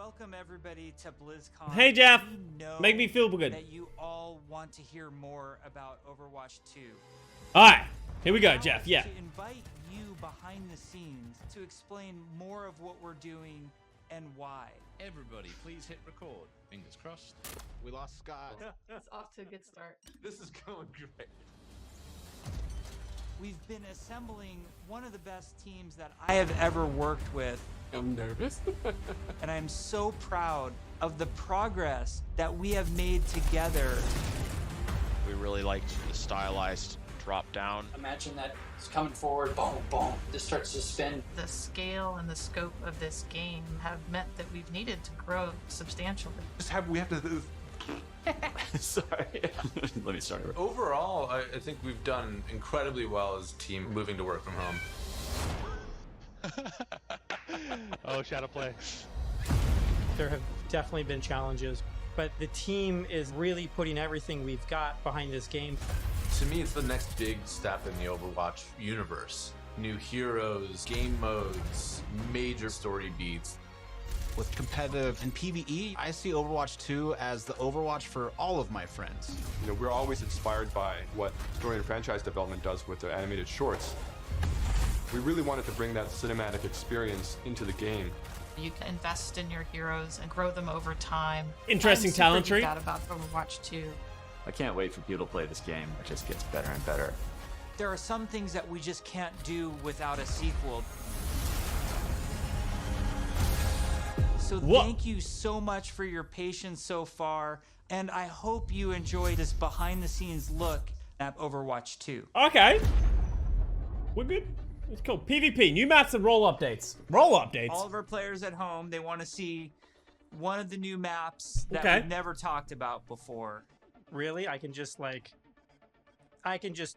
welcome everybody to Blizzcon. Hey Jeff, We know make me feel good. that you all want to hear more about Overwatch 2. All right, here we go, Now Jeff. is Yeah. To invite you behind the scenes to explain more of what we're doing and why. Everybody, please hit record. Fingers crossed. We lost Scott. It's off to a good start. This is going great. We've been assembling one of the best teams that I have ever worked with, I'm nervous. and I'm so proud of the progress that we have made together. We really liked the stylized drop down. Imagine that it's coming forward, boom, boom, this starts to spin. The scale and the scope of this game have meant that we've needed to grow substantially. We have to. Sorry. Let me start over. Overall, I think we've done incredibly well as a team moving to work from home. Oh, shadow play. There have definitely been challenges, but the team is really putting everything we've got behind this game. To me, it's the next big step in the Overwatch universe. New heroes, game modes, major story beats. With competitive and PvE, I see Overwatch 2 as the Overwatch for all of my friends. You know, we're always inspired by what story and franchise development does with the animated shorts. We really wanted to bring that cinematic experience into the game. You can invest in your heroes and grow them over time. Interesting talent tree. That about Overwatch 2. I can't wait for people to play this game. It just gets better and better. There are some things that we just can't do without a sequel. So thank you so much for your patience so far, and I hope you enjoy this behind-the-scenes look at Overwatch 2. Okay, we're good. It's cool. PvP, new maps and role updates. Role updates. All of our players at home, they want to see one of the new maps that Okay. we've never talked about before. Really, I can just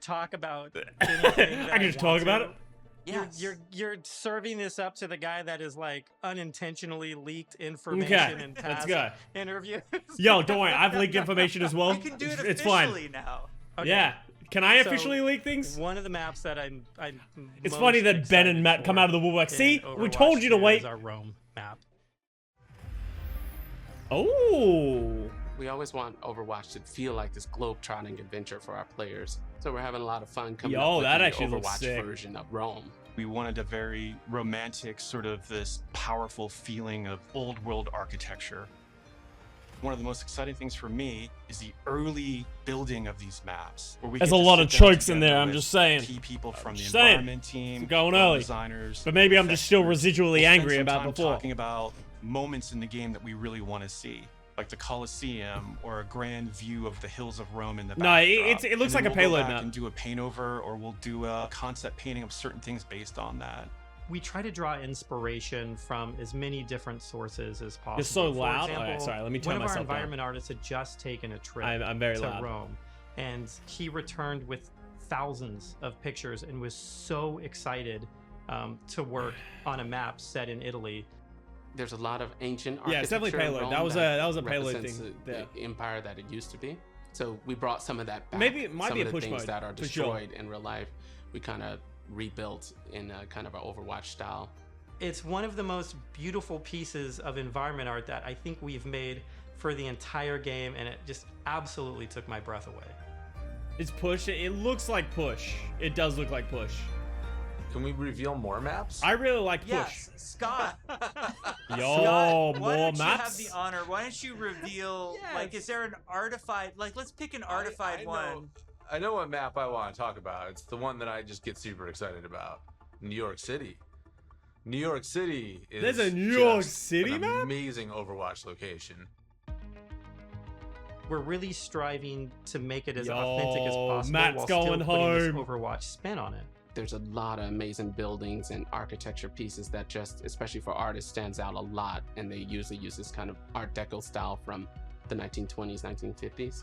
talk about anything that I can just talk about it. Yes. You're serving this up to the guy that is like unintentionally leaked information Okay, in let's past go. interviews. Yo, don't worry. I've leaked information as well. We can do it It's officially fine. now. Okay. Yeah. Can I So, officially leak things? One of the maps that I'm It's most funny that Ben and excited Matt come for out of the woodwork. in See, we Overwatch told you to 2 wait. is our Rome map. Oh. We always want Overwatch to feel like this globe-trotting adventure for our players. So we're having a lot of fun coming up with that the actually looks Overwatch sick. version of Rome. We wanted a very romantic, sort of this powerful feeling of old world architecture. One of the most exciting things for me is the early building of these maps. Where we There's get a to lot sit of down chokes in together there, I'm with just saying. Key people from the just saying. environment team, It's going level early. designers, But maybe I'm just still effectors. residually We'll spend angry some about time before. talking about moments in the game that we really want to see, like the Colosseum or a grand view of the hills of Rome in the No, backdrop. it looks And like then a we'll go payload back map. and do a paint over, or we'll do a concept painting of certain things based on that. We try to draw inspiration from as many different sources as possible. You're so For loud. example, Alright, sorry, let me turn one of our myself down. environment artists had just taken a trip I'm very to loud. Rome, and he returned with thousands of pictures and was so excited to work on a map set in Italy. There's a lot of ancient architecture. Yeah, it's definitely in payload. Rome that was a payload represents thing. The Yeah. empire that it used to be. So we brought some of that back. Maybe it might some be of a the push things mode, that are for sure. destroyed in real life, we kind of rebuilt in a kind of an Overwatch style. It's one of the most beautiful pieces of environment art that I think we've made for the entire game, and it just absolutely took my breath away. It's push. It looks like push. It does look like push. Can we reveal more maps? I really like push. Yes, Scott. Yo, Scott, more why don't you have maps. the honor? Why don't you reveal? Like, is there an artified? Like, let's pick an artified one. I know what map I want to talk about. It's the one that I just get super excited about. New York City. New York City is There's a New York just City an map? amazing Overwatch location. We're really striving to make it as Yo, authentic as possible Matt's while going still putting this home. Overwatch spin on it. There's a lot of amazing buildings and architecture pieces that just, especially for artists, stands out a lot. And they usually use this kind of Art Deco style from the 1920s, 1950s.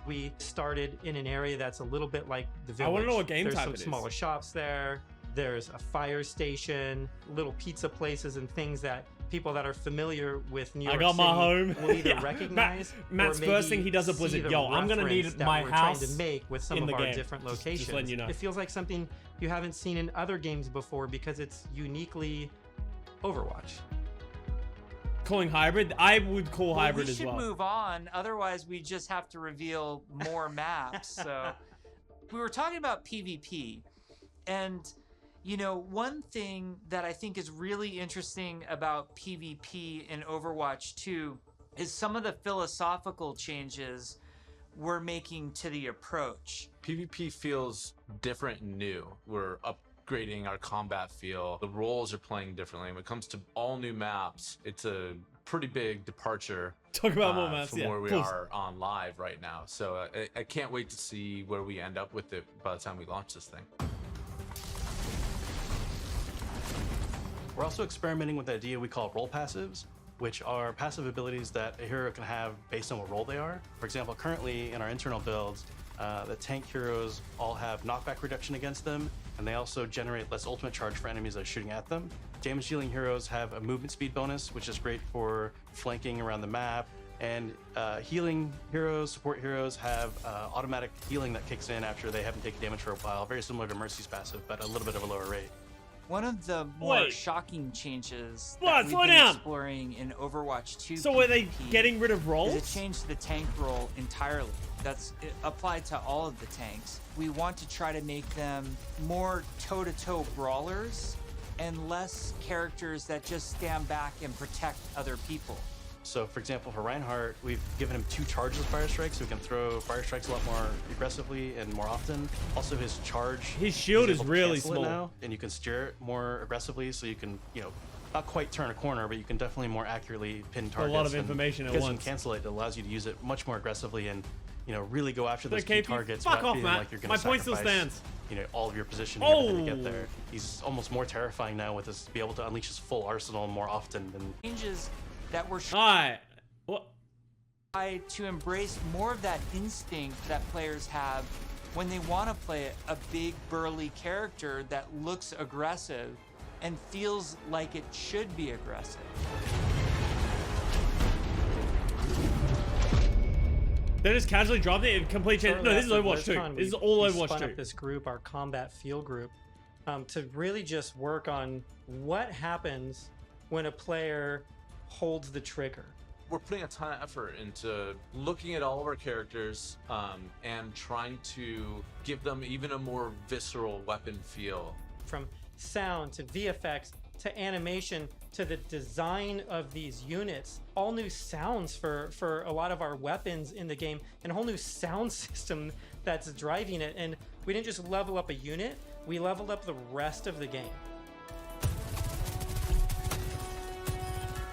We started in an area that's a little bit like the village. I wanna know what game There's type some it is. smaller shops there. There's a fire station, little pizza places, and things that people that are familiar with New York I got my City home. will either Yeah. recognize Matt's or first maybe thing he does at see Blizzard. the Yo, I'm gonna reference need that my we're house trying to make with some in of the our game. different Just locations. letting you know. It feels like something you haven't seen in other games before because it's uniquely Overwatch. calling hybrid? I would call Well, hybrid we as should well. move on. Otherwise, we just have to reveal more maps. So we were talking about PvP. And, you know, one thing that I think is really interesting about PvP in Overwatch 2 is some of the philosophical changes we're making to the approach. PvP feels different and new. We're upgrading our combat feel. The roles are playing differently. When it comes to all new maps, it's a pretty big departure. Talk about more maps, from yeah, where we please. are on live right now. So I can't wait to see where we end up with it by the time we launch this thing. We're also experimenting with the idea we call role passives, which are passive abilities that a hero can have based on what role they are. For example, currently in our internal builds, the tank heroes all have knockback reduction against them, and they also generate less ultimate charge for enemies that are shooting at them. Damage dealing heroes have a movement speed bonus, which is great for flanking around the map. And healing heroes, support heroes have automatic healing that kicks in after they haven't taken damage for a while, very similar to Mercy's passive, but a little bit of a lower rate. One of the more shocking changes What? that Slow we've been down. exploring in Overwatch 2 So are they PvP getting rid of roles? is a change to the tank role entirely. That's applied to all of the tanks. We want to try to make them more toe-to-toe brawlers and less characters that just stand back and protect other people. So, for example, for Reinhardt, we've given him 2 charges of Fire Strike, so he can throw Fire Strikes a lot more aggressively and more often. Also, his charge... His shield he's is able to really cancel it small. now, and you can steer it more aggressively, so you can, you know, not quite turn a corner, but you can definitely more accurately pin targets. lot of and information at because once. you can cancel it, it allows you to use it much more aggressively and, you know, really go after those Okay, key targets fuck without off, feeling Matt. like you're going My to point still sacrifice, stands. you know, all of your positioning and everything to Oh. get there. He's almost more terrifying now with his be able to unleash his full arsenal more often than... Changes that we're Hi. What? try to embrace more of that instinct that players have when they want to play a big burly character that looks aggressive and feels like it should be aggressive. They just casually dropped it and complete change. No, this is Shortly Overwatch after 2. BlizzCon, This is we all Overwatch spun 2. up this group, our combat field group, to really just work on what happens when a player holds the trigger. We're putting a ton of effort into looking at all of our characters and trying to give them even a more visceral weapon feel. From sound to VFX to animation to the design of these units, all new sounds for a lot of our weapons in the game, and a whole new sound system that's driving it. And we didn't just level up a unit, we leveled up the rest of the game.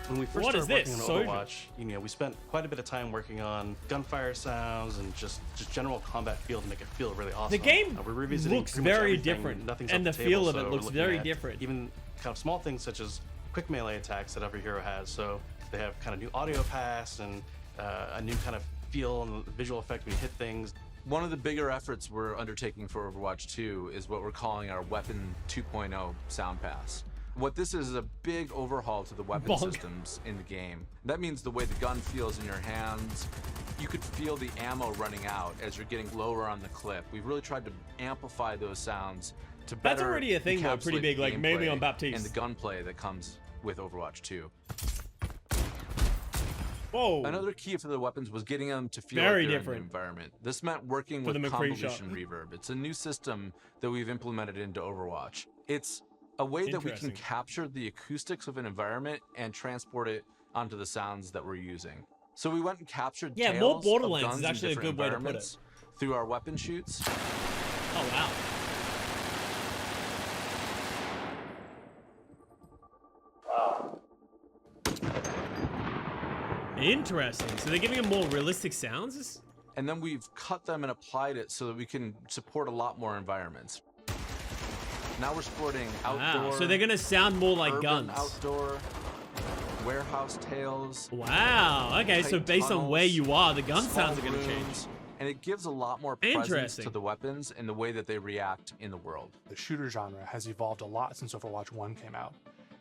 When we first What is started this? working on Overwatch, you know, we spent quite a bit of time working on gunfire sounds and just general combat feel to make it feel really awesome. The game we're revisiting looks pretty much very everything. different, Nothing's and off the table, feel of so it we're looks looking very at different. Even kind of small things such as quick melee attacks that every hero has. So they have kind of new audio pass and a new kind of feel and visual effect when you hit things. One of the bigger efforts we're undertaking for Overwatch 2 is what we're calling our Weapon 2.0 Sound Pass. What this is a big overhaul to the weapon systems in the game. That means the way the gun feels in your hands. You could feel the ammo running out as you're getting lower on the clip. We've really tried to amplify those sounds to better That's already a thing, though, pretty encapsulate big, the like, mainly gameplay on Baptiste. and the gunplay that comes with Overwatch 2. Whoa. Another key for the weapons was getting them to feel Very like they're different. in the environment. This meant working For with the McCree convolution shot. reverb. It's a new system that we've implemented into Overwatch. It's a way that we can Interesting. capture the acoustics of an environment and transport it onto the sounds that we're using. So we went and captured Yeah, more tales of Borderlands guns is in actually a different good way to put environments through our weapon shoots. Oh, wow. Interesting. So they're giving them more realistic sounds? And then we've cut them and applied it so that we can support a lot more environments. Now we're supporting outdoor. Wow. So they're going to sound more like urban guns. Outdoor, warehouse tales. Wow. Okay, so tight based on where tunnels, you are, the gun small sounds are going to change. rooms, and it gives a lot more presence Interesting. to the weapons and the way that they react in the world. The shooter genre has evolved a lot since Overwatch 1 came out.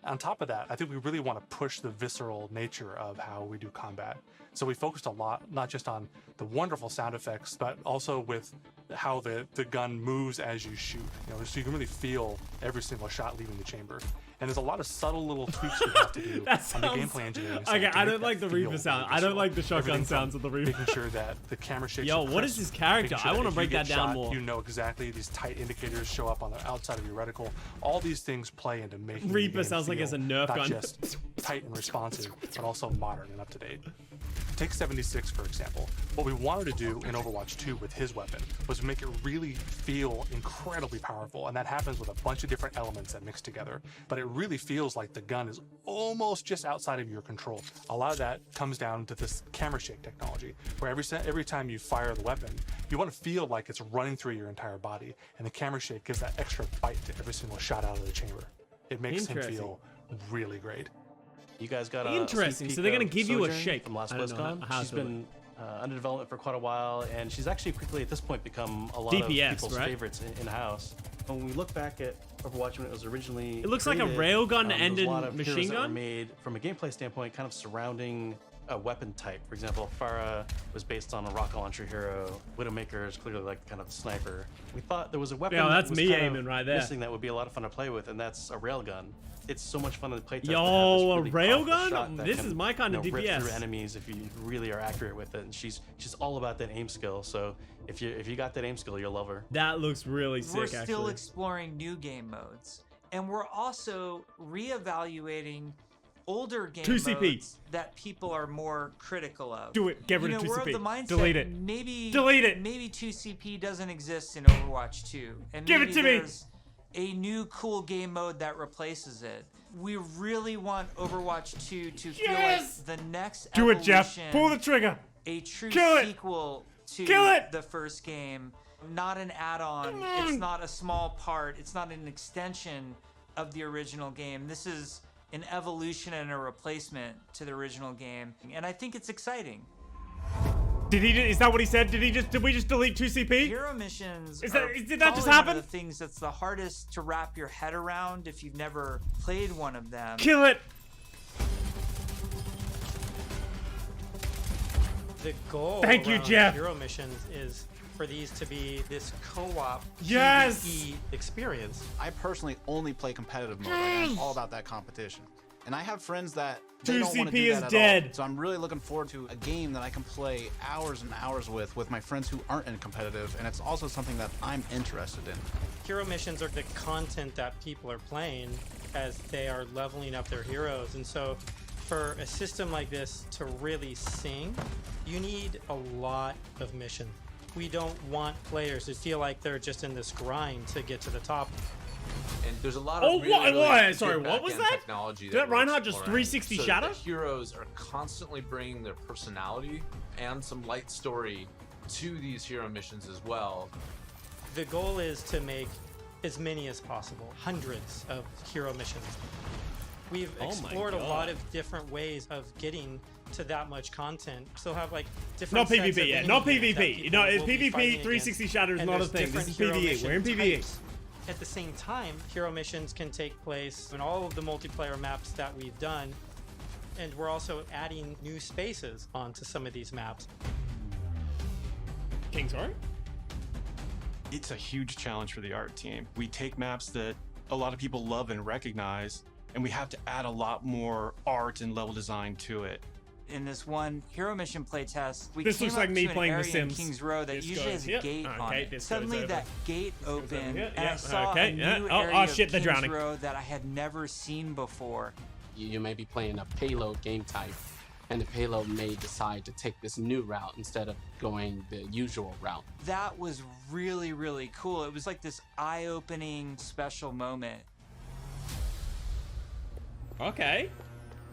On top of that, I think we really want to push the visceral nature of how we do combat. So we focused a lot, not just on the wonderful sound effects, but also with how the gun moves as you shoot. So you can really feel every single shot leaving the chamber. And there's a lot of subtle little tweaks we have to do on the gameplay engineering side. Okay, I don't like the Reaper sound. I don't like the shotgun sounds of the Reaper. Making sure that the camera shakes. Yo, what is his character? I want to break that down more. You know exactly these tight indicators show up on the outside of your reticle. All these things play into making Reaper sounds like it's a Nerf gun. Not just tight and responsive, but also modern and up to date. Take 76, for example. What we wanted to do in Overwatch 2 with his weapon was make it really feel incredibly powerful, and that happens with a bunch of different elements that mix together. But it really feels like the gun is almost just outside of your control. A lot of that comes down to this camera shake technology, where every time you fire the weapon, you want to feel like it's running through your entire body, and the camera shake gives that extra bite to every single shot out of the chamber. It makes him feel really great. You guys got interesting. So they're gonna give you a shake from last Blizzcon. She's been under development for quite a while, and she's actually quickly at this point become a lot DPS, of people's favorites in house. When we look back at Overwatch when it was originally, it looks like a railgun ended machine gun. That were made from a gameplay standpoint, kind of surrounding a weapon type. For example, Farah was based on a rocket launcher hero. Widowmaker is clearly like kind of the sniper. We thought there was a weapon that's that was me kind aiming of right there. missing that would be a lot of fun to play with, and that's a railgun. It's so much fun to play test. Yo, a railgun? This is my kind of rip DPS. Through enemies if you really are accurate with it, and she's all about that aim skill. So if you got that aim skill, you'll love her. That looks really sick. We're still exploring new game modes, and we're also reevaluating older game modes that people are more critical of. Do it. Get rid of 2CP. We're of the mindset, delete it. Delete it. Maybe 2CP doesn't exist in Overwatch 2, and give it to me. A new cool game mode that replaces it. We really want Overwatch 2 to feel like the next Do evolution, it, Jeff. Pull the trigger. A true Kill sequel to the first game, not an add-on. It's not a small part. It's not an extension of the original game. This is an evolution and a replacement to the original game, and I think it's exciting. Is that what he said? Did we just delete 2CP? Hero missions. Did that just happen? One of the things that's the hardest to wrap your head around if you've never played one of them. Kill it. The goal Thank you, Jeff. Hero missions is for these to be this co-op PvE experience. I personally only play competitive mode. I'm all about that competition. And I have friends that they don't want to do that at all. So I'm really looking forward to a game that I can play hours and hours with my friends who aren't in competitive, and it's also something that I'm interested in. Hero missions are the content that people are playing as they are leveling up their heroes, and so for a system like this to really sing, you need a lot of mission. We don't want players to feel like they're just in this grind to get to the top. And there's a lot of sorry, what was that? Technology Did Reinhardt just 360 so shatter? The heroes are constantly bringing their personality and some light story to these hero missions as well. The goal is to make as many as possible, hundreds of hero missions. We've explored a lot of different ways of getting to that much content. Still have like different. Not PvP, yeah, not PvP. You know, it's PvP. 360 shatter is not a thing. This is PvE. We're in PvE. At the same time, hero missions can take place in all of the multiplayer maps that we've done, and we're also adding new spaces onto some of these maps. Kingsguard? It's a huge challenge for the art team. We take maps that a lot of people love and recognize, and we have to add a lot more art and level design to it. In this one hero mission playtest, we this came looks up like me to playing an The area in Sims. Kings Row that usually has a gate on it. Suddenly that gate opened, and I saw a new area of shit, they're Kings drowning. Row that I had never seen before. You may be playing a payload game type, and the payload may decide to take this new route instead of going the usual route. That was really, really cool. It was like this eye-opening special moment. Okay.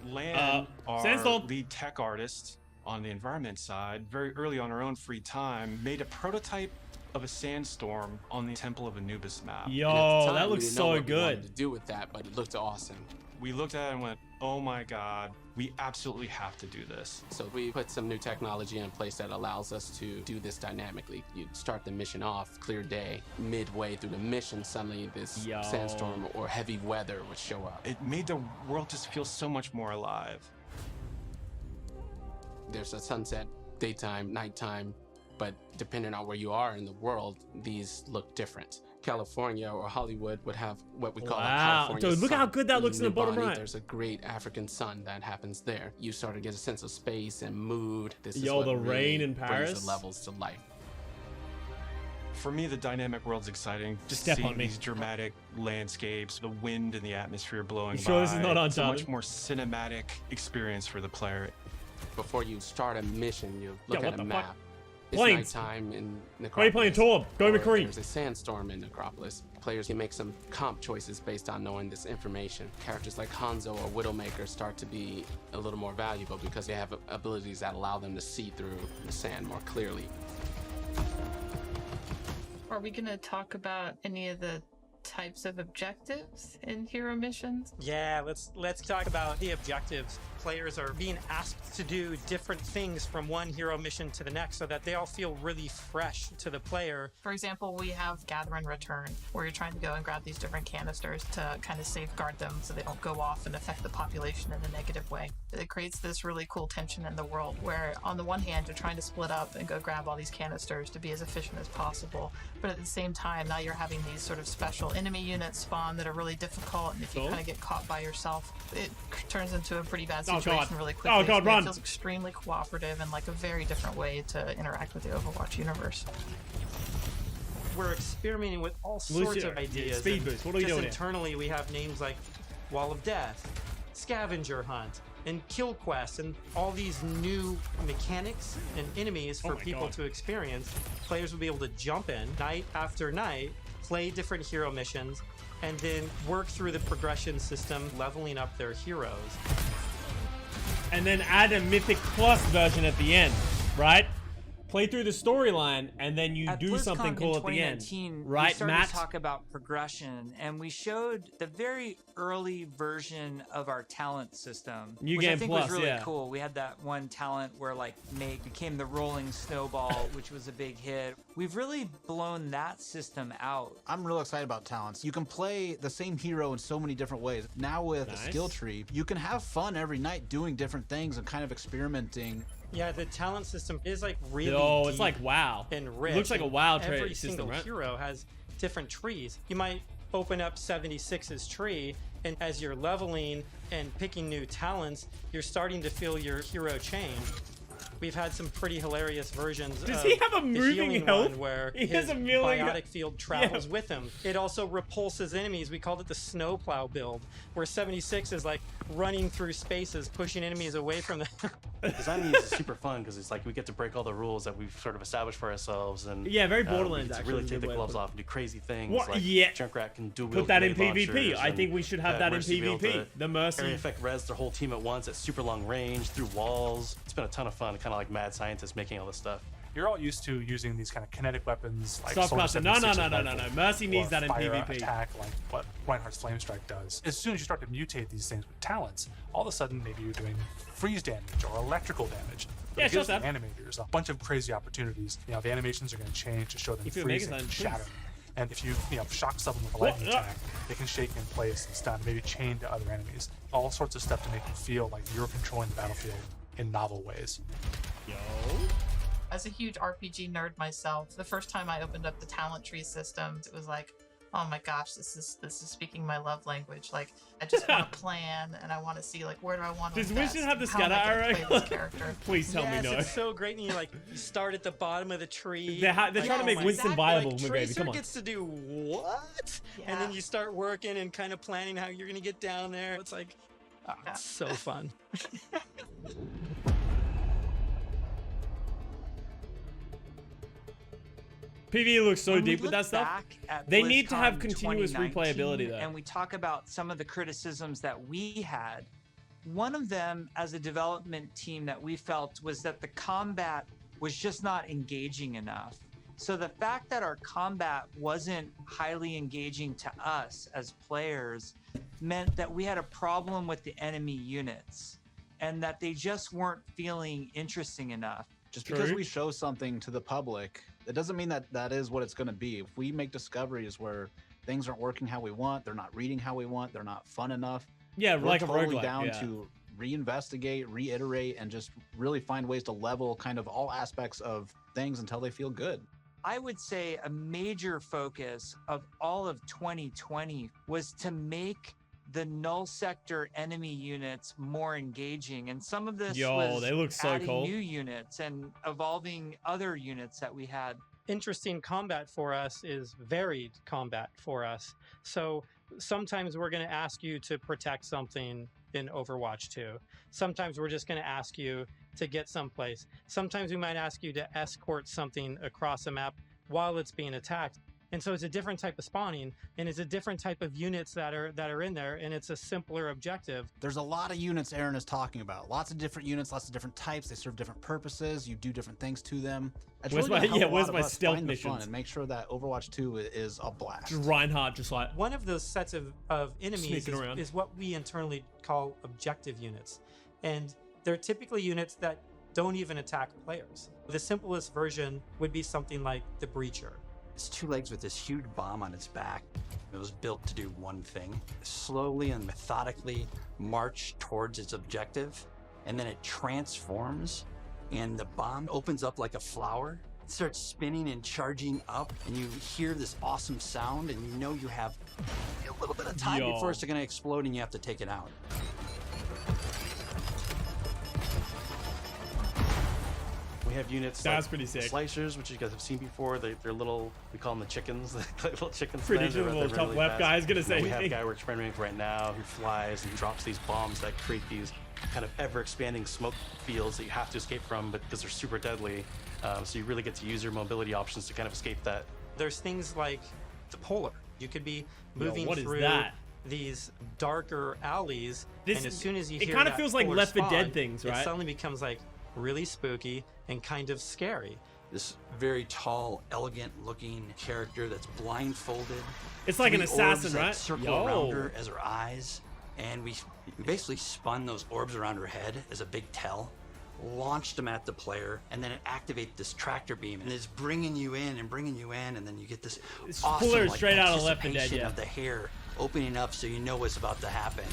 Lan, our Sandstorm. lead tech artist on the environment side, very early on her own free time, made a prototype of a sandstorm on the Temple of Anubis map. Yo, that looks so We good. wanted to do with that, but it looked awesome. We looked at it and went, oh my God, we absolutely have to do this. So we put some new technology in place that allows us to do this dynamically. You start the mission off, clear day. Midway through the mission, suddenly this sandstorm or heavy weather would show up. It made the world just feel so much more alive. There's a sunset, daytime, nighttime, but depending on where you are in the world, these look different. California or Hollywood would have what we call a California dude, look sun. how good that looks in the bottom right. There's a great African sun that happens there. You sort of get a sense of space and mood. This is Yo, what the really rain in brings Paris. the levels to life. For me, the dynamic world's exciting. Just step seeing on me. these dramatic landscapes, the wind and the atmosphere blowing You sure by. this is not It's a Uncharted? much more cinematic experience for the player. Before you start a mission, you look Yeah, at what a the map. fuck? It's Planes. nighttime in Necropolis. Why are you playing Torb? Go Or McCree. There's a sandstorm in Necropolis. Players can make some comp choices based on knowing this information. Characters like Hanzo or Widowmaker start to be a little more valuable because they have abilities that allow them to see through the sand more clearly. Are we gonna talk about any of the types of objectives in hero missions? Yeah, let's talk about the objectives. Players are being asked to do different things from one hero mission to the next so that they all feel really fresh to the player. For example, we have Gather and Return, where you're trying to go and grab these different canisters to kind of safeguard them so they don't go off and affect the population in a negative way. It creates this really cool tension in the world where, on the one hand, you're trying to split up and go grab all these canisters to be as efficient as possible, but at the same time, now you're having these sort of special enemy units spawn that are really difficult, and if you kind of get caught by yourself, it turns into a pretty bad situation really quickly. Oh god, run! It feels extremely cooperative and like a very different way to interact with the Overwatch universe. We're experimenting with all sorts of ideas. Speed boost. What are we just doing internally, we have names like Wall of Death, Scavenger Hunt, and Kill Quest, and all these new mechanics and enemies for people to experience. Players will be able to jump in night after night, play different hero missions, and then work through the progression system, leveling up their heroes. And then add a Mythic Plus version at the end, right? Play through the storyline, and then you At do BlizzCon something cool at the end. 2019, Right, we started Matt? to talk about progression, and we showed the very early version of our talent system, New which I Game think Plus, was really yeah. cool. We had that one talent where like Meg became the rolling snowball, which was a big hit. We've really blown that system out. I'm real excited about talents. You can play the same hero in so many different ways. Now with a skill tree, you can have fun every night doing different things and kind of experimenting. Yeah, the talent system is like really Oh, it's deep like WoW. and rich. Looks like a WoW Every system, single right? hero has different trees. You might open up 76's tree, and as you're leveling and picking new talents, you're starting to feel your hero change. We've had some pretty hilarious versions. Does of he have a the moving healing health? one where He his has a million- biotic field travels with him. It also repulses enemies. We called it the snowplow build, where 76 is like running through spaces, pushing enemies away from them. Designing these is super fun because it's like we get to break all the rules that we've sort of established for ourselves, and Yeah, very Borderlands, we get to actually, really is a take good the way to gloves put it. off and do crazy things. What? Like Yeah. Junkrat can dual Put wield that in grenade PvP. launchers, I think we should have and that in Mercy be able PvP. to The Mercy. area effect res their whole team at once at super long range through walls. It's been a ton of fun, kind of like mad scientists making all this stuff. You're all used to using these kind of kinetic weapons like Stop Sword cluster. No, no, 76 no, no, no, rifle, no. Mercy or needs that in fire PvP. attack like what Reinhardt's Flame Strike does. As soon as you start to mutate these things with talents, all of a sudden maybe you're doing freeze damage or electrical damage. But Yeah, it gives shut the up. animators a bunch of crazy opportunities. You know, the animations are going to change to show them If you're freezing Megaton, and please. shattering. And if you shock someone with a lightning attack, they can shake in place and stun, maybe chain to other enemies. All sorts of stuff to make you feel like you're controlling the battlefield in novel ways. Yo. As a huge RPG nerd myself, the first time I opened up the talent tree systems, it was like, oh my gosh, this is speaking my love language. Like, I just want to plan, and I want to see like where do I want to Does invest, Winston have the and how am I scatter gonna arrow? play this character. Please tell me no. It's so great. And you like you start at the bottom of the tree. They're trying to make Winston viable, Like, McGravy. Tracer Come on. gets to do what? And then you start working and kind of planning how you're gonna get down there. It's like, it's so fun. PvE looks so When we deep with look that stuff. back at They need to have BlizzCon continuous 2019, replayability, though. And we talk about some of the criticisms that we had. One of them, as a development team, that we felt was that the combat was just not engaging enough. So the fact that our combat wasn't highly engaging to us as players meant that we had a problem with the enemy units and that they just weren't feeling interesting enough. Just because we show something to the public, it doesn't mean that that is what it's going to be. If we make discoveries where things aren't working how we want, they're not reading how we want, they're not fun enough. Yeah, we're like a totally roguelike, down yeah. to reinvestigate, reiterate, and just really find ways to level kind of all aspects of things until they feel good. I would say a major focus of all of 2020 was to make the null sector enemy units more engaging. And some of this was they look so adding cool. new units and evolving other units that we had. Interesting combat for us is varied combat for us. So sometimes we're going to ask you to protect something in Overwatch 2. Sometimes we're just going to ask you to get someplace. Sometimes we might ask you to escort something across a map while it's being attacked. And so it's a different type of spawning, and it's a different type of units that are in there, and it's a simpler objective. There's a lot of units Aaron is talking about. Lots of different units, lots of different types. They serve different purposes. You do different things to them. It's Where's really my- gonna help yeah, a where's lot my of us stealth find the missions? fun and make sure that Overwatch 2 is a blast. Just Reinhardt just like One of those sets of enemies Sneaking around. is what we internally call objective units. And they're typically units that don't even attack players. The simplest version would be something like the Breacher. It's two legs with this huge bomb on its back. It was built to do one thing: slowly and methodically march towards its objective, and then it transforms, and the bomb opens up like a flower. It starts spinning and charging up, and you hear this awesome sound, and you know you have a little bit of time before it's gonna explode, and you have to take it out. We have units That's like pretty sick. slicers, which you guys have seen before. They're little, we call them the chickens, little chicken Pretty slams. sure the little top left guy is gonna say We have a anything. guy we're experimenting with right now who flies and drops these bombs that create these kind of ever-expanding smoke fields that you have to escape from, but because they're super deadly. So you really get to use your mobility options to kind of escape that. There's things like the Polar. You could be moving what is through that? these darker alleys, This- and as soon as you it hear kinda that feels like Polar Left 4 Dead spawn, things, it right? suddenly becomes like really spooky and kind of scary. This very tall, elegant-looking character that's blindfolded. It's like an 3 assassin, orbs that right? Circle Yo. around her as her eyes, and we basically spun those orbs around her head as a big tell, launched them at the player, and then it activates this tractor beam, and it's bringing you in, and then you get this It's awesome Fuller like, straight out of Left 4 Dead, anticipation yeah. of the hair opening up, so you know what's about to happen.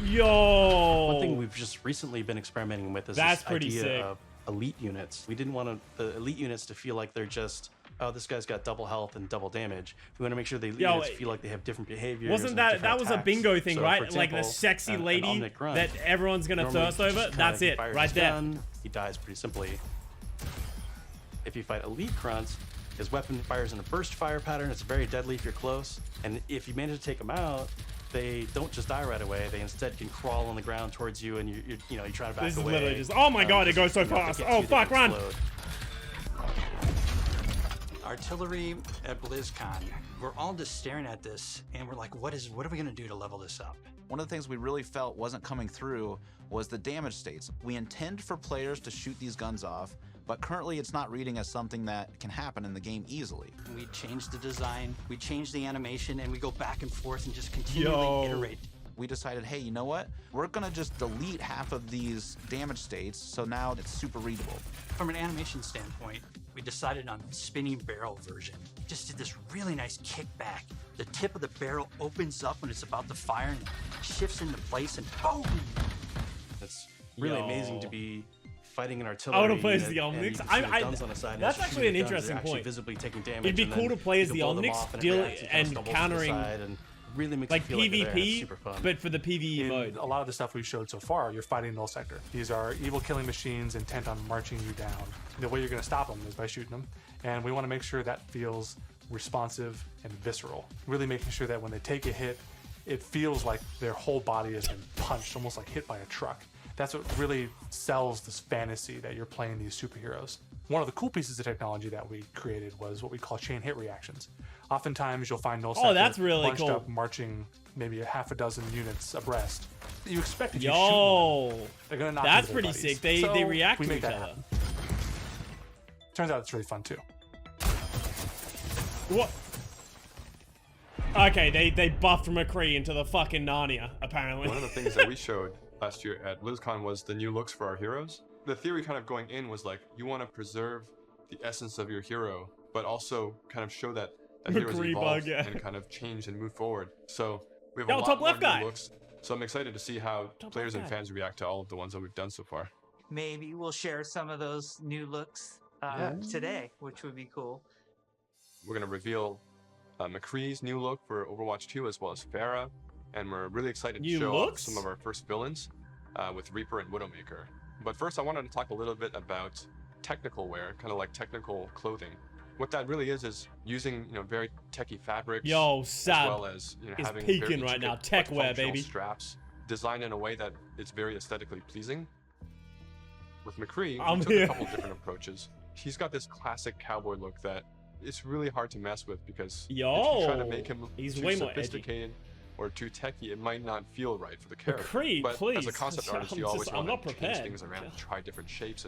Yo. One thing we've just recently been experimenting with is That's this pretty idea sick. of elite units. We didn't want the elite units to feel like they're just, oh, this guy's got double health and double damage. We want to make sure the elite Yo, units feel like they have different behaviors. Wasn't and that different was a attacks. bingo thing, So, right? for Like the example, sexy an lady Omnic Grunt that everyone's gonna normally thirst just over? kinda That's it, fires right his there. gun, he dies pretty simply. If you fight elite grunts, his weapon fires in a burst fire pattern. It's very deadly if you're close, and if you manage to take them out, they don't just die right away. They instead can crawl on the ground towards you, and you try to back away. This is literally just, oh my god, it goes so fast. Oh fuck, run! Artillery at BlizzCon. We're all just staring at this, and we're like, what are we gonna do to level this up? One of the things we really felt wasn't coming through was the damage states. We intend for players to shoot these guns off, but currently it's not reading as something that can happen in the game easily. We change the design, we change the animation, and we go back and forth and just continually iterate. We decided, hey, you know what? We're gonna just delete half of these damage states, so now it's super readable. From an animation standpoint, we decided on spinning barrel version. Just did this really nice kickback. The tip of the barrel opens up when it's about to fire and shifts into place, and boom! It's really Yo. amazing to be fighting an artillery. I want to play as unit, the and you Omnics. can see the guns on the side, and That's as you actually shoot an the guns, interesting they're actually point. visibly taking damage. It'd be and cool then to play as you the can blow them Omnics, off, and it deal reacts, it kind of and stumbles to the countering side, and really makes like it feel like they're there, and it's PvP, super fun. but for the PvE In mode. a lot of the stuff we showed so far, you're fighting null sector. These are evil killing machines intent on marching you down. The way you're going to stop them is by shooting them, and we want to make sure that feels responsive and visceral. Really making sure that when they take a hit, it feels like their whole body has been punched, almost like hit by a truck. That's what really sells this fantasy that you're playing these superheroes. One of the cool pieces of technology that we created was what we call chain hit reactions. Oftentimes you'll find null sector that's really bunched cool. up marching maybe a half a dozen units abreast. You expect if you shoot Yo, them, they're gonna knock that's into their pretty buddies. sick. They So react we to make each that other. happen. Turns out it's really fun too. What? Okay, they buffed McCree into the fucking Narnia, apparently. One of the things that we showed last year at Blizzcon was the new looks for our heroes. The theory kind of going in was like, you want to preserve the essence of your hero, but also kind of show that heroes McCree evolve bug, yeah. and kind of change and move forward. So we have Yo, a lot top more left new guy. looks So I'm excited to see how players and fans react to all of the ones that we've done so far. Maybe we'll share some of those new looks today, which would be cool. We're going to reveal McCree's new look for Overwatch 2 as well as Pharah, and we're really excited to show off some of our first villains with Reaper and Widowmaker. But first I wanted to talk a little bit about technical wear, kind of like technical clothing. What that really is using very techy fabrics, as well as having peaking right now, tech wear, baby. Straps designed in a way that is very aesthetically pleasing. With McCree, we took a couple different approaches. He's got this classic cowboy look that it's really hard to mess with because if you try to make him he's too way more edgy. sophisticated or too techy, it might not feel right for the character. McCree, but please. as a concept artist, you always I'm want not to change prepared. things around and try different shapes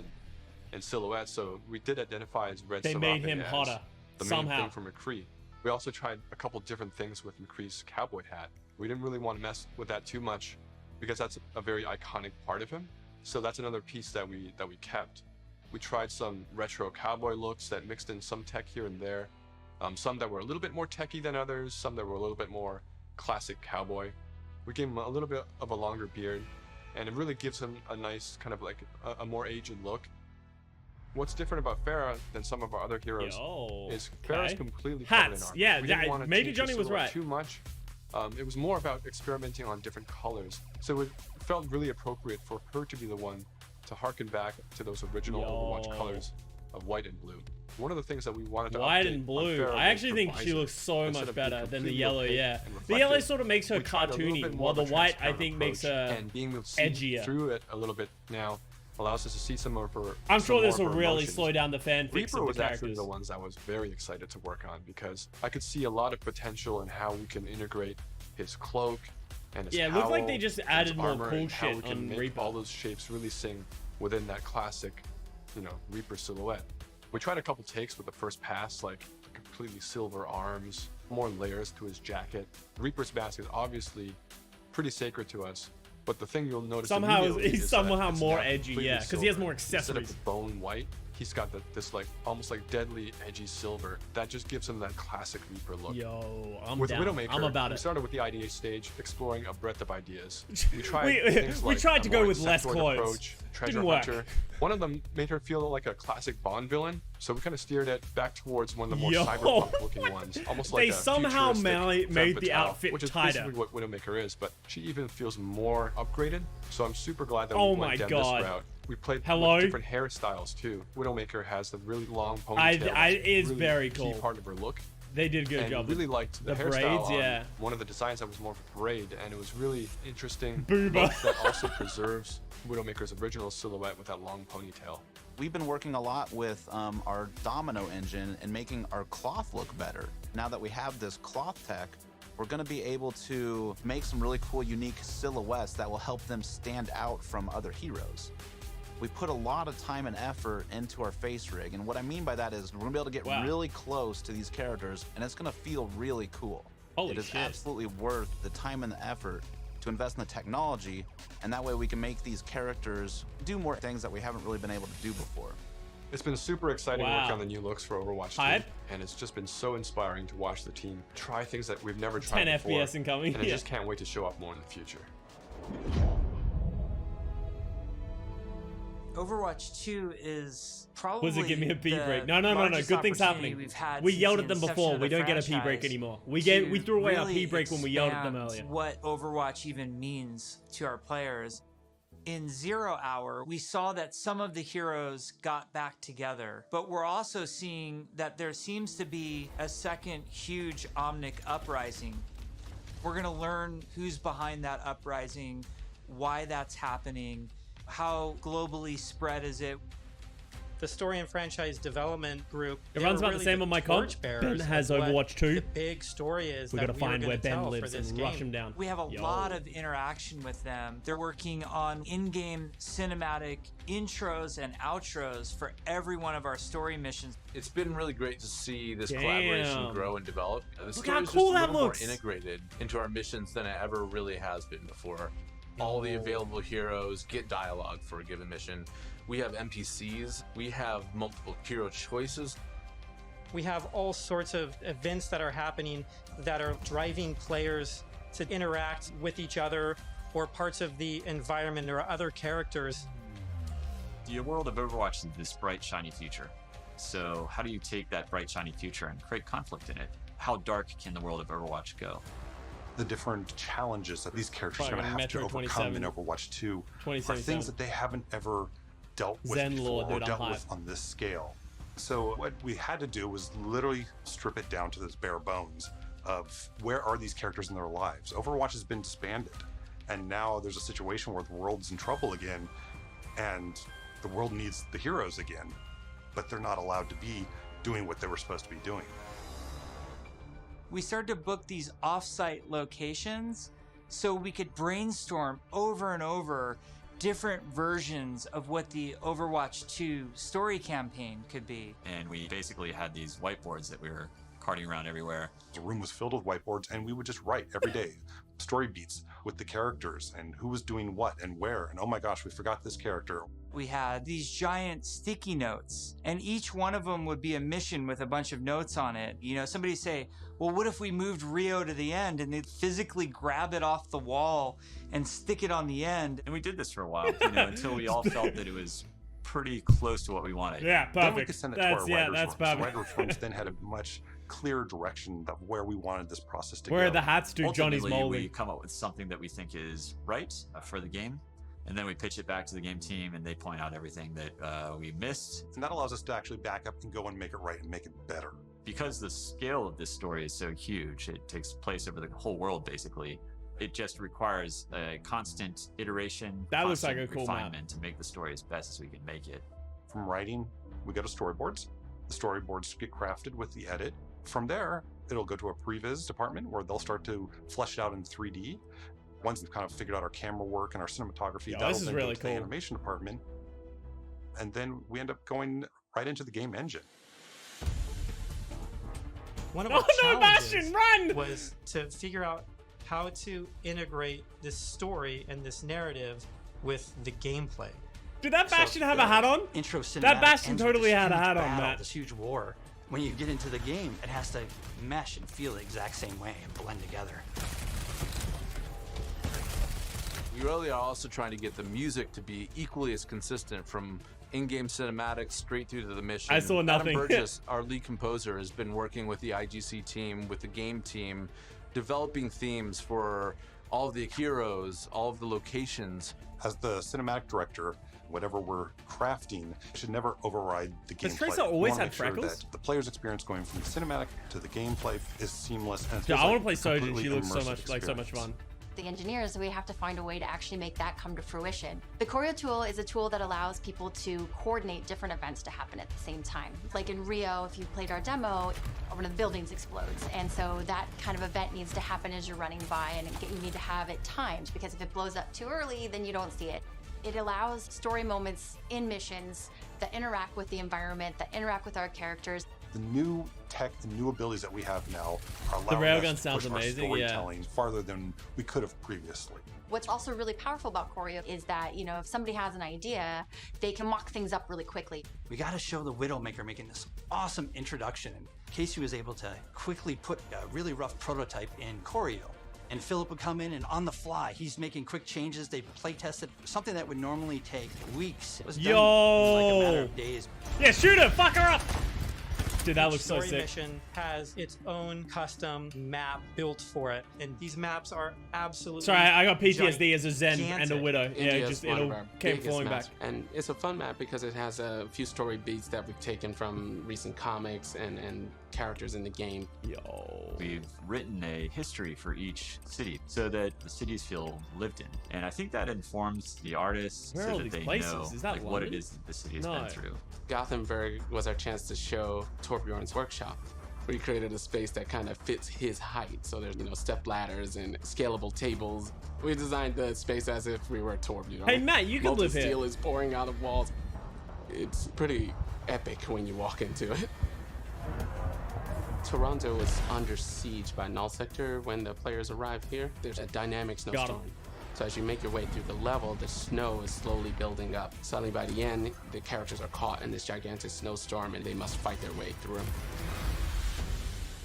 and silhouettes. So we did identify as Red They made Serape him as hotter the somehow. main thing for McCree. We also tried a couple different things with McCree's cowboy hat. We didn't really want to mess with that too much because that's a very iconic part of him. So that's another piece that we kept. We tried some retro cowboy looks that mixed in some tech here and there. Some that were a little bit more techy than others, some that were a little bit more classic cowboy. We gave him a little bit of a longer beard, and it really gives him a nice kind of like a more aged look. What's different about Pharah than some of our other heroes is Pharah's completely covered in art. Yeah, we didn't want to Major change Johnny the was silhouette right. too much. It was more about experimenting on different colors. So it felt really appropriate for her to be the one to harken back to those original Overwatch colors of white and blue. One of the things that we wanted to White update and on blue. Pharah I actually was think her she visor. looks so Instead much of being better than the completely yellow, opaque yeah. and The yellow reflective, sort of makes her we tried a little cartoony, bit more while of the a white, I transparent think, makes approach, her and being able to see edgier. through it a little bit now allows us to see some of her. I'm some sure this more will of her really emotions. slow down the fanfics Reaper of the was actually characters. the ones I was very excited to work on because I could see a lot of potential in how we can integrate his cloak and his Yeah, it looked like cowl they just and added his more armor cool and how shit we can on make Reaper. all those shapes really sing within that classic, Reaper silhouette. We tried a couple takes with the first pass, like completely silver arms, more layers to his jacket. Reaper's mask is obviously pretty sacred to us, but the thing you'll notice Somehow immediately he's is somehow that it's more now edgy, completely yeah, 'cause he has silver. more Instead accessories. of the bone white, he's got this like almost like deadly edgy silver that just gives him that classic Reaper look. Yo, I'm with down. Widowmaker, I'm about we it. started with the IDA stage, exploring a breadth of ideas. We tried We things like tried to a go more with less insectoid clothes. approach, treasure Didn't work. hunter. One of them made her feel like a classic Bond villain, so we kind of steered it back towards one of the more Yo, cyberpunk-looking ones, almost like they a somehow futuristic made femme the fatale, outfit which is tighter. basically what Widowmaker is, but she even feels more upgraded. So I'm super glad that Oh we my went down God. this route. We played Hello? with different hairstyles too. Widowmaker has the really long ponytail. It's really very key cool. part of her look. They did a good And job. really liked the hairstyle braids, on yeah. one of the designs that was more of a braid, and it was really interesting. Booba. look that also preserves Widowmaker's original silhouette with that long ponytail. We've been working a lot with our domino engine and making our cloth look better. Now that we have this cloth tech, we're going to be able to make some really cool, unique silhouettes that will help them stand out from other heroes. We put a lot of time and effort into our face rig, and what I mean by that is we're going to be able to get really close to these characters, and it's going to feel really cool. Holy it is shit. absolutely worth the time and the effort to invest in the technology, and that way we can make these characters do more things that we haven't really been able to do before. It's been super exciting Wow. working on the new looks for Overwatch 2, Hype. and it's just been so inspiring to watch the team try things that we've never tried 10 before. FPS incoming, And I yeah. just can't wait to show off more in the future. Overwatch 2 is probably Was it give me a pee the break? No. largest Good things opportunity happening. We've had We since yelled the at them inception before. of We the don't get a pee break franchise anymore. We to threw away our really pee break when we yelled at them expand earlier. What Overwatch even means to our players. In 0 Hour, we saw that some of the heroes got back together, but we're also seeing that there seems to be a second huge Omnic uprising. We're gonna learn who's behind that uprising, why that's happening, how globally spread is it. The story and franchise development group. It they runs were about the really same on my comp. torchbearers Ben has of what Overwatch 2. The big story is We that gotta find were where gonna Ben tell lives for this and game. rush him down. We have a lot of interaction with them. They're working on in-game cinematic intros and outros for every one of our story missions. It's been really great to see this Damn. collaboration grow and develop. The Look story how is just cool a that little more looks. integrated into our missions than it ever really has been before. All the available heroes get dialogue for a given mission. We have NPCs. We have multiple hero choices. We have all sorts of events that are happening that are driving players to interact with each other. or parts of the environment or other characters. The world of Overwatch is this bright, shiny future. So how do you take that bright, shiny future and create conflict in it? How dark can the world of Overwatch go? The different challenges that these characters are going to have Metro to overcome in Overwatch 2 are things that they haven't ever dealt with Zen before Lord, or dude, dealt I'm with on this scale. So what we had to do was literally strip it down to those bare bones of where are these characters in their lives. Overwatch has been disbanded, and now there's a situation where the world's in trouble again, and the world needs the heroes again, but they're not allowed to be doing what they were supposed to be doing. We started to book these off-site locations so we could brainstorm over and over different versions of what the Overwatch 2 story campaign could be. And we basically had these whiteboards that we were carting around everywhere. The room was filled with whiteboards, and we would just write every day story beats with the characters and who was doing what and where. And oh my gosh, we forgot this character. We had these giant sticky notes, and each one of them would be a mission with a bunch of notes on it. You know, somebody say, well, what if we moved Rio to the end, and they'd physically grab it off the wall and stick it on the end. And we did this for a while, you know, until we all felt that it was pretty close to what we wanted. Yeah, perfect. Then we could send it to our writers' room. That's So perfect. writers' rooms then had a much clearer direction of where we wanted this process to Where go. are the hats to Johnny's Ultimately, molding? we come up with something that we think is right for the game, and then we pitch it back to the game team, and they point out everything that we missed. And that allows us to actually back up and go and make it right and make it better. Because the scale of this story is so huge, it takes place over the whole world, basically. It just requires a constant iteration, That looks like constant a cool map. refinement to make the story as best as we can make it. From writing, we go to storyboards. The storyboards get crafted with the edit. From there, it'll go to a previs department where they'll start to flesh it out in 3D. Once we've kind of figured out our camera work and our cinematography, Yo, that'll this is then really go to the cool. animation department. And then we end up going right into the game engine. One of Oh our no, challenges Bastion, run! was to figure out how to integrate this story and this narrative with the gameplay. Did that Bastion have a hat on? Intro cinematic That Bastion ends with totally this had a huge hat on, battle, Matt. This huge war. When you get into the game, it has to mesh and feel the exact same way and blend together. We really are also trying to get the music to be equally as consistent from in-game cinematics straight through to the mission. I saw nothing. Adam Burgess, our lead composer, has been working with the IGC team, with the game team, developing themes for all of the heroes, all of the locations. As the cinematic director, whatever we're crafting should never override the Has gameplay. Tracer always We wanna had make sure freckles? that the player's experience going from the cinematic to the gameplay is seamless. And it Yeah, feels I want like to play a Soju. completely She looks so immersive much like so much experience. fun. The engineers, we have to find a way to actually make that come to fruition. The choreo tool is a tool that allows people to coordinate different events to happen at the same time. Like in Rio, if you played our demo, one of the buildings explodes. And so that kind of event needs to happen as you're running by, and you need to have it timed, because if it blows up too early, then you don't see it. It allows story moments in missions that interact with the environment, that interact with our characters. The new tech, the new abilities that we have now are The allowing railgun us to sounds push our amazing, yeah. storytelling farther than we could have previously. What's also really powerful about choreo is that, you know, if somebody has an idea, they can mock things up really quickly. We got to show the Widowmaker making this awesome introduction. And Casey was able to quickly put a really rough prototype in choreo. And Philip would come in and on the fly, he's making quick changes. They play tested something that would normally take weeks. It was done in like a matter of days. Yeah, shoot her! Fuck her up! Dude, that Each looks so story sick. mission has its own custom map built for it, and these maps are absolutely. Sorry, I got PTSD as a Zen and a gigantic. Widow. Yeah, India it is just one of it'll our came biggest flowing maps, back. and it's a fun map because it has a few story beats that we've taken from recent comics and characters in the game. Yo, we've written a history for each city so that the cities feel lived in, and I think that informs the artists Where are so all that these they places? know Is that like, what it London? is that the city has No. been through. Gothenburg was our chance to show Torbjorn's workshop. We created a space that kind of fits his height. So there's, step ladders and scalable tables. We designed the space as if we were Torbjorn. Hey, Matt, you could live here. Steel is pouring out of walls. It's pretty epic when you walk into it. Toronto was under siege by Null Sector when the players arrive here. There's a dynamic snowstorm. So as you make your way through the level, the snow is slowly building up. Suddenly by the end, the characters are caught in this gigantic snowstorm and they must fight their way through.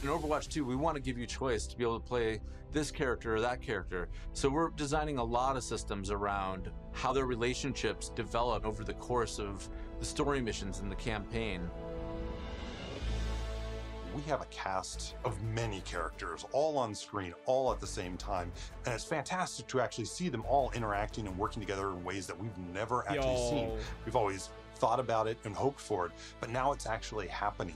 In Overwatch 2, we want to give you choice to be able to play this character or that character. So we're designing a lot of systems around how their relationships develop over the course of the story missions in the campaign. We have a cast of many characters all on screen, all at the same time. And it's fantastic to actually see them all interacting and working together in ways that we've never actually seen. We've always thought about it and hoped for it, but now it's actually happening.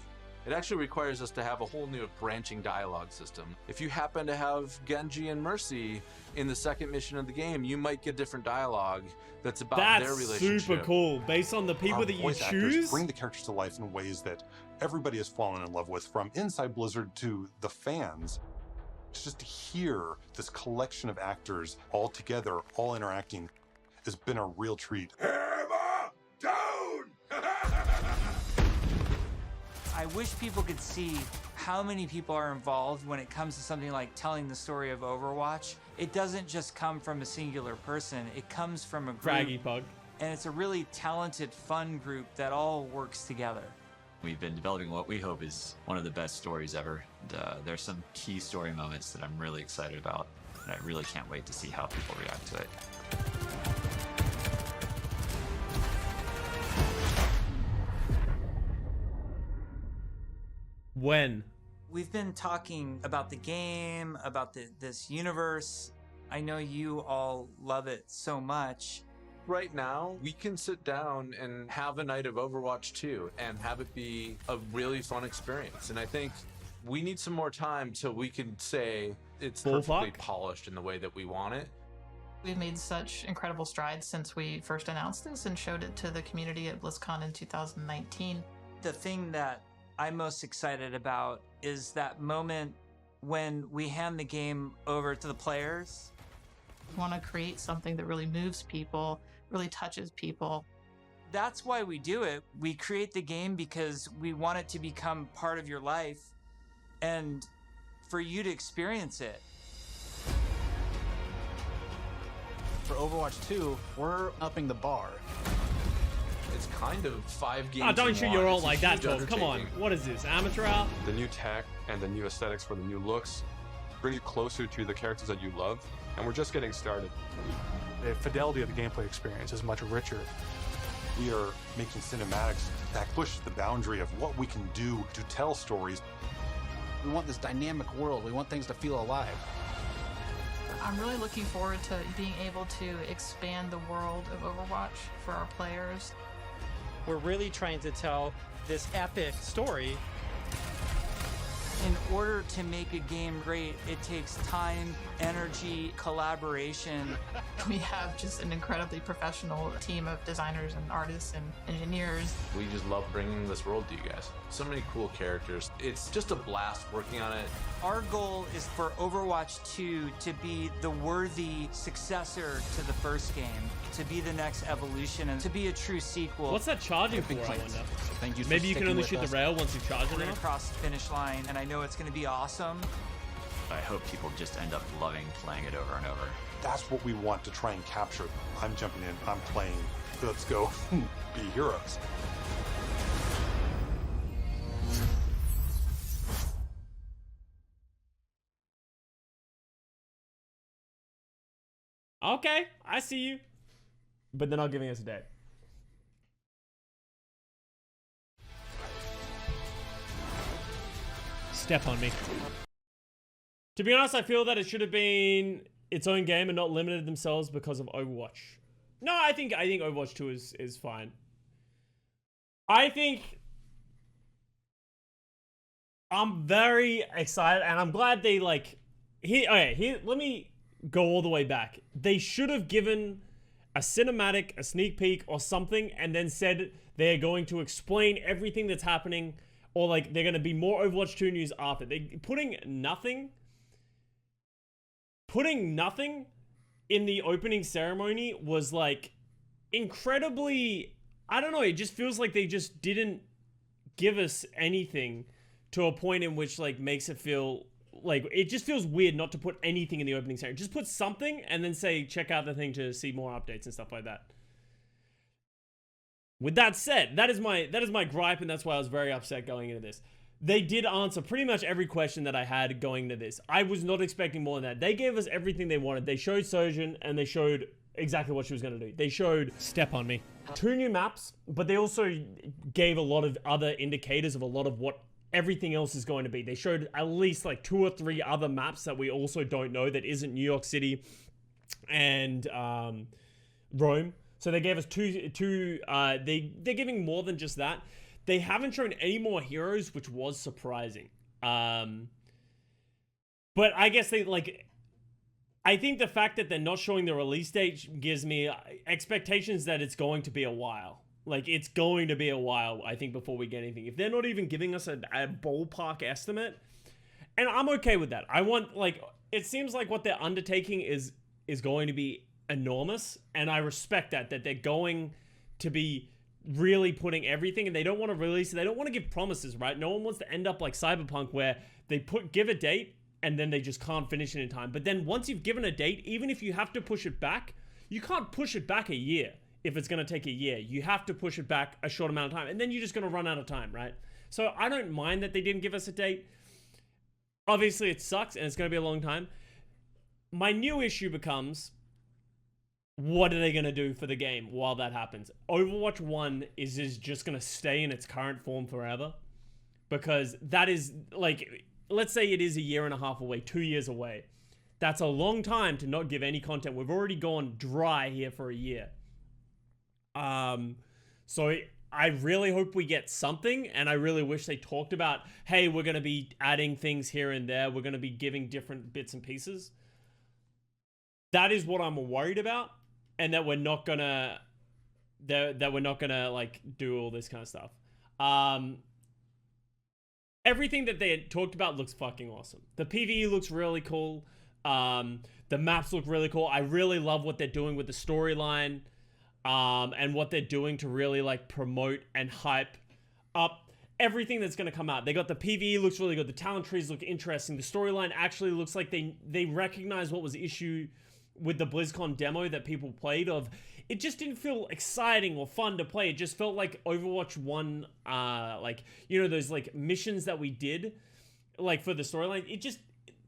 It actually requires us to have a whole new branching dialogue system. If you happen to have Genji and Mercy in the second mission of the game, you might get different dialogue that's about their relationship. That's super cool. Based on the people that you Voice actors choose. bring the characters to life in ways that everybody has fallen in love with, from inside Blizzard to the fans. Just to hear this collection of actors all together, all interacting, has been a real treat. I wish people could see how many people are involved when it comes to something like telling the story of Overwatch. It doesn't just come from a singular person, it comes from a group. Fraggy Pug. And it's a really talented, fun group that all works together. We've been developing what we hope is one of the best stories ever. There's some key story moments that I'm really excited about, and I really can't wait to see how people react to it. When? We've been talking about the game, about this universe. I know you all love it so much. Right now, we can sit down and have a night of Overwatch 2 and have it be a really fun experience. And I think we need some more time till we can say it's perfectly polished in the way that we want it. We've made such incredible strides since we first announced this and showed it to the community at Blizzcon in 2019. The thing that I'm most excited about is that moment when we hand the game over to the players. We want to create something that really moves people, really touches people. That's why we do it. We create the game because we want it to become part of your life and for you to experience it. For Overwatch 2, we're upping the bar. It's kind of 5 games. Oh, don't shoot your ult like that, Tom. Tom. Come on. What is this? Amateur hour? The new tech and the new aesthetics for the new looks bring you closer to the characters that you love, and we're just getting started. The fidelity of the gameplay experience is much richer. We are making cinematics that push the boundary of what we can do to tell stories. We want this dynamic world. We want things to feel alive. I'm really looking forward to being able to expand the world of Overwatch for our players. We're really trying to tell this epic story. In order to make a game great, it takes time, energy, collaboration. We have just an incredibly professional team of designers and artists and engineers. We just love bringing this world to you guys. So many cool characters. It's just a blast working on it. Our goal is for Overwatch 2 to be the worthy successor to the first game, to be the next evolution, and to be a true sequel. What's that charging for, I wonder? Thank you for Maybe you can sticking only with shoot the us. rail once you charge We're it gonna enough? cross the finish line, and I know it's gonna be awesome. I hope people just end up loving playing it over and over. That's what we want to try and capture. I'm jumping in, I'm playing. Let's go be heroes. Okay, I see you. But they're not giving us a date. Step on me. To be honest, I feel that it should have been its own game and not limited themselves because of Overwatch. No, I think Overwatch 2 is fine. I think I'm very excited and I'm glad they like here let me go all the way back. They should have given a cinematic, a sneak peek or something and then said they're going to explain everything that's happening or like they're going to be more Overwatch 2 news after. Putting nothing in the opening ceremony was like incredibly, I don't know, it just feels like they just didn't give us anything to a point in which like makes it feel like, it just feels weird not to put anything in the opening ceremony. Just put something and then say check out the thing to see more updates and stuff like that. With that said, that is my gripe, and that's why I was very upset going into this. they did answer pretty much every question that I had going into this. I was not expecting more than that. They gave us everything they wanted. They showed Sojin, and they showed exactly what she was going to do. They showed Step on Me. 2 new maps, but they also gave a lot of other indicators of a lot of what everything else is going to be. They showed at least like 2 or 3 other maps that we also don't know that isn't New York City and Rome. So they gave us they're giving more than just that. They haven't shown any more heroes, which was surprising. But I guess I think the fact that they're not showing the release date gives me expectations that it's going to be a while. Like, it's going to be a while, I think, before we get anything. If they're not even giving us a ballpark estimate, and I'm okay with that. I want, like, it seems like what they're undertaking is going to be enormous, and I respect that they're going to be really putting everything, and they don't want to release it. They don't want to give promises, right? No one wants to end up like Cyberpunk, where they give a date, and then they just can't finish it in time. But then once you've given a date, even if you have to push it back, you can't push it back a year. If it's going to take a year, you have to push it back a short amount of time, and then you're just going to run out of time, right? So I don't mind that they didn't give us a date. Obviously, it sucks, and it's going to be a long time. My new issue becomes, what are they going to do for the game while that happens? Overwatch 1 is just going to stay in its current form forever, because that is, like, let's say it is a year and a half away, 2 years away. That's a long time to not give any content. We've already gone dry here for a year. So I really hope we get something, and I really wish they talked about, hey, we're going to be adding things here and there. We're going to be giving different bits and pieces. That is what I'm worried about, and that we're not going to, that we're not going to, like, do all this kind of stuff. Everything that they had talked about looks fucking awesome. The PvE looks really cool. The maps look really cool. I really love what they're doing with the storyline. And what they're doing to really, like, promote and hype up everything that's going to come out. They got the PvE looks really good. The talent trees look interesting. The storyline actually looks like they recognize what was the issue with the BlizzCon demo that people played of. It just didn't feel exciting or fun to play. It just felt like Overwatch 1, like, you know, those, like, missions that we did, like, for the storyline.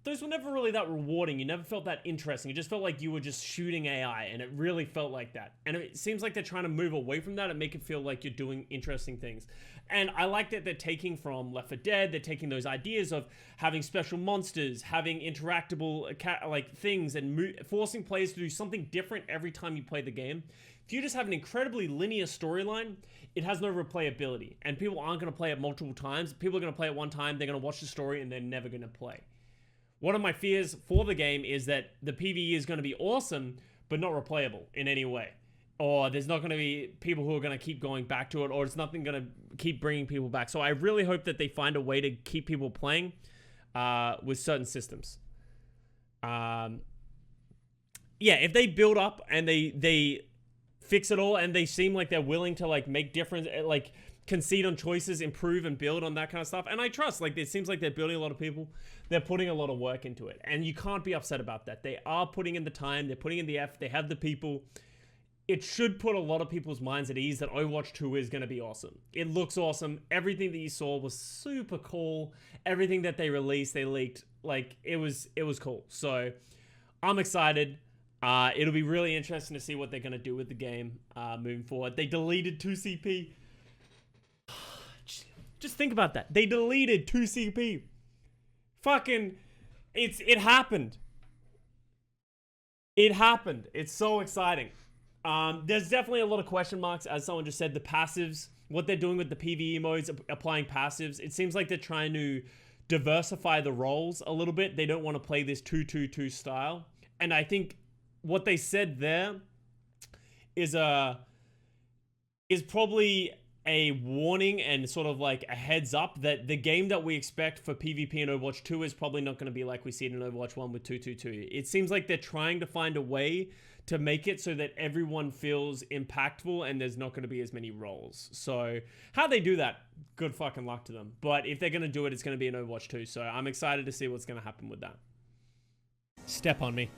Those were never really that rewarding. You never felt that interesting. It just felt like you were just shooting AI, and it really felt like that. And it seems like they're trying to move away from that and make it feel like you're doing interesting things. And I like that they're taking from Left 4 Dead, they're taking those ideas of having special monsters, having interactable like things, and forcing players to do something different every time you play the game. If you just have an incredibly linear storyline, it has no replayability, and people aren't going to play it multiple times. People are going to play it one time, they're going to watch the story, and they're never going to play. One of my fears for the game is that the PvE is going to be awesome, but not replayable in any way. Or there's not going to be people who are going to keep going back to it, or it's nothing going to keep bringing people back. So I really hope that they find a way to keep people playing with certain systems. Yeah, if they build up and they fix it all, and they seem like they're willing to, like, make difference, like, concede on choices, improve and build on that kind of stuff. And I trust, like, it seems like they're building a lot of people. They're putting a lot of work into it. And you can't be upset about that. They are putting in the time. They're putting in the effort. They have the people. It should put a lot of people's minds at ease that Overwatch 2 is going to be awesome. It looks awesome. Everything that you saw was super cool. Everything that they released, they leaked. Like, it was cool. So I'm excited. It'll be really interesting to see what they're going to do with the game moving forward. They deleted 2CP. Just think about that. They deleted 2CP. Fucking, it happened. It happened. It's so exciting. There's definitely a lot of question marks, as someone just said. The passives, what they're doing with the PvE modes, applying passives. It seems like they're trying to diversify the roles a little bit. They don't want to play this 2-2-2 style. And I think what they said there is probably a warning and sort of like a heads up that the game that we expect for PvP in Overwatch 2 is probably not going to be like we see it in Overwatch 1 with 2-2-2. It seems like they're trying to find a way to make it so that everyone feels impactful and there's not going to be as many roles. So how they do that, good fucking luck to them. But if they're going to do it, it's going to be in Overwatch 2. So I'm excited to see what's going to happen with that. Step on me.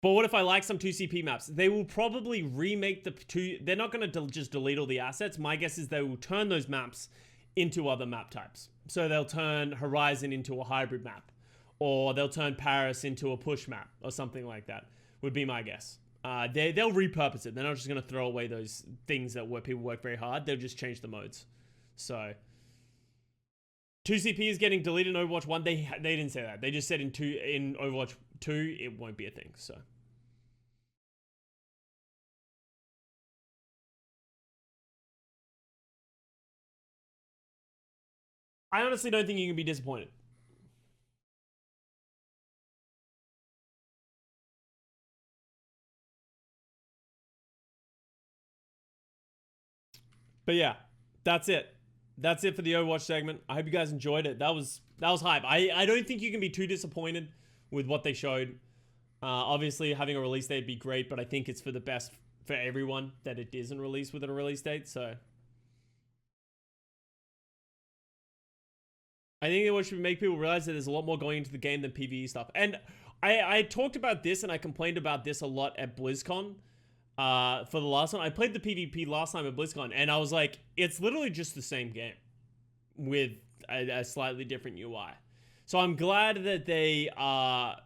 But what if I like some 2CP maps? They will probably remake the two. They're not going to just delete all the assets. My guess is they will turn those maps into other map types. So they'll turn Horizon into a hybrid map, or they'll turn Paris into a push map, or something like that, would be my guess. They'll repurpose it. They're not just going to throw away those things where people work very hard. They'll just change the modes. So 2CP is getting deleted in Overwatch 1. They didn't say that. They just said in Overwatch 2 it won't be a thing. So I honestly don't think you can be disappointed. But yeah, that's it. That's it for the Overwatch segment. I hope you guys enjoyed it. That was hype. I don't think you can be too disappointed with what they showed. Obviously, having a release date would be great, but I think it's for the best for everyone that it isn't released with a release date. So I think it should make people realize that there's a lot more going into the game than PvE stuff. And I talked about this and I complained about this a lot at BlizzCon. For the last one, I played the PvP last time at BlizzCon, and I was like, it's literally just the same game with a slightly different UI. So I'm glad that they are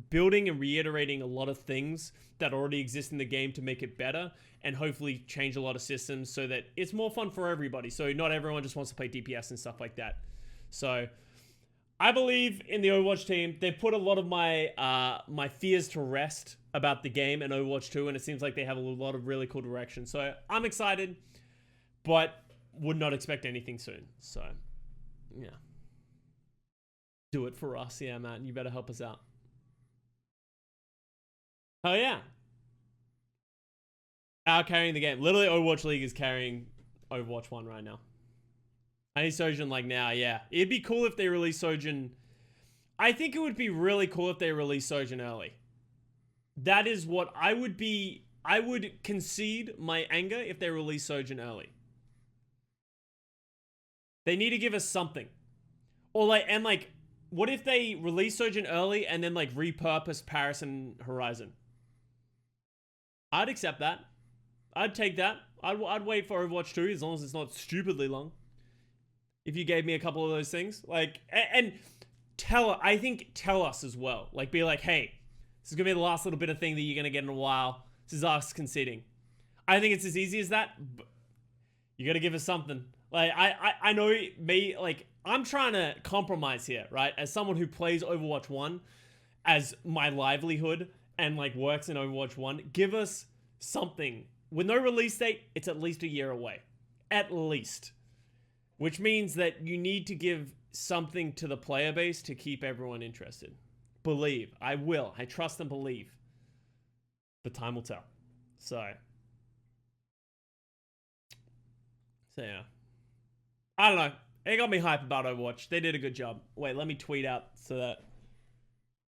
building and reiterating a lot of things that already exist in the game to make it better, and hopefully change a lot of systems so that it's more fun for everybody. So not everyone just wants to play DPS and stuff like that. So I believe in the Overwatch team. They put a lot of my fears to rest about the game and Overwatch 2, and it seems like they have a lot of really cool direction. So I'm excited, but would not expect anything soon. So yeah, do it for us. Yeah, man, you better help us out. Oh yeah, out carrying the game. Literally, Overwatch League is carrying Overwatch 1 right now. I need Sojin like now. Yeah, it'd be cool if they release Sojin. I think it would be really cool if they release Sojin early. That is what I would be. I would concede my anger if they release Sojin early. They need to give us something. Or like, what if they release Sojin early and then like repurpose Paris and Horizon? I'd accept that. I'd take that. I'd wait for Overwatch 2 as long as it's not stupidly long. If you gave me a couple of those things, like, and tell us as well. Like, be like, hey, this is gonna be the last little bit of thing that you're gonna get in a while. This is us conceding. I think it's as easy as that. But you gotta give us something. Like, I know me, like, I'm trying to compromise here, right? As someone who plays Overwatch 1 as my livelihood and like works in Overwatch 1, give us something. With no release date, it's at least a year away. At least. Which means that you need to give something to the player base to keep everyone interested. Believe. I will. I trust and believe. But time will tell. So yeah. I don't know. It got me hype about Overwatch. They did a good job. Wait, let me tweet out so that